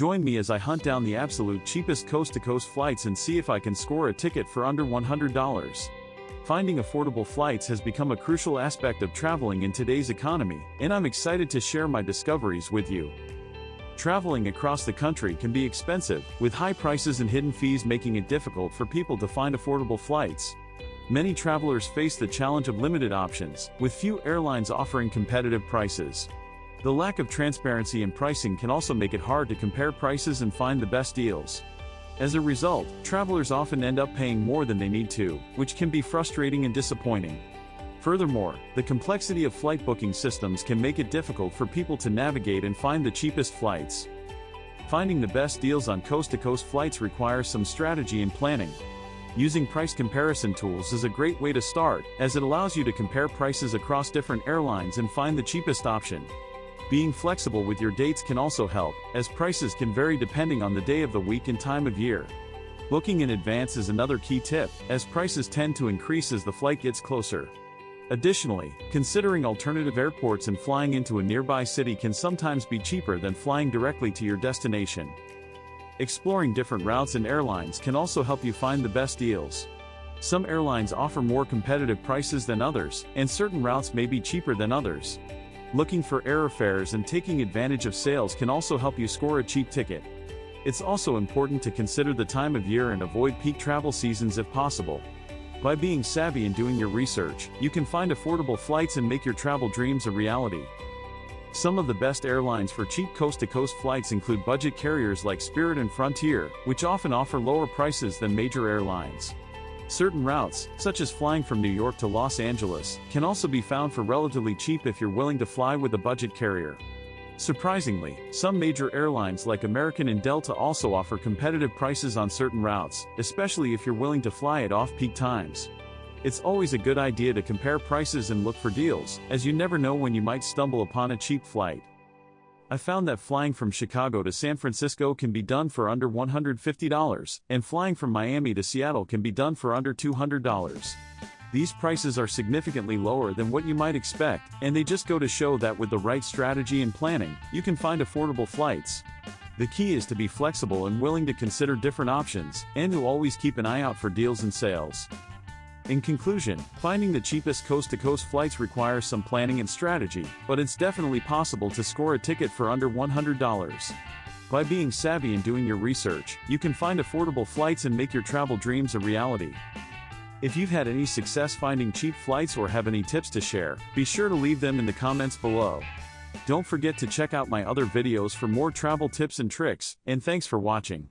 Join me as I hunt down the absolute cheapest coast-to-coast flights and see if I can score a ticket for under $100. Finding affordable flights has become a crucial aspect of traveling in today's economy, and I'm excited to share my discoveries with you. Traveling across the country can be expensive, with high prices and hidden fees making it difficult for people to find affordable flights. Many travelers face the challenge of limited options, with few airlines offering competitive prices. The lack of transparency in pricing can also make it hard to compare prices and find the best deals. As a result, travelers often end up paying more than they need to, which can be frustrating and disappointing. Furthermore, the complexity of flight booking systems can make it difficult for people to navigate and find the cheapest flights. Finding the best deals on coast-to-coast flights requires some strategy and planning. Using price comparison tools is a great way to start, as it allows you to compare prices across different airlines and find the cheapest option. Being flexible with your dates can also help, as prices can vary depending on the day of the week and time of year. Booking in advance is another key tip, as prices tend to increase as the flight gets closer. Additionally, considering alternative airports and flying into a nearby city can sometimes be cheaper than flying directly to your destination. Exploring different routes and airlines can also help you find the best deals. Some airlines offer more competitive prices than others, and certain routes may be cheaper than others. Looking for airfares and taking advantage of sales can also help you score a cheap ticket. It's also important to consider the time of year and avoid peak travel seasons if possible. By being savvy and doing your research, you can find affordable flights and make your travel dreams a reality. Some of the best airlines for cheap coast-to-coast flights include budget carriers like Spirit and Frontier, which often offer lower prices than major airlines. Certain routes, such as flying from New York to Los Angeles, can also be found for relatively cheap if you're willing to fly with a budget carrier. Surprisingly, some major airlines like American and Delta also offer competitive prices on certain routes, especially if you're willing to fly at off-peak times. It's always a good idea to compare prices and look for deals, as you never know when you might stumble upon a cheap flight. I found that flying from Chicago to San Francisco can be done for under $150, and flying from Miami to Seattle can be done for under $200. These prices are significantly lower than what you might expect, and they just go to show that with the right strategy and planning, you can find affordable flights. The key is to be flexible and willing to consider different options, and to always keep an eye out for deals and sales. In conclusion, finding the cheapest coast-to-coast flights requires some planning and strategy, but it's definitely possible to score a ticket for under $100. By being savvy and doing your research, you can find affordable flights and make your travel dreams a reality. If you've had any success finding cheap flights or have any tips to share, be sure to leave them in the comments below. Don't forget to check out my other videos for more travel tips and tricks, and thanks for watching.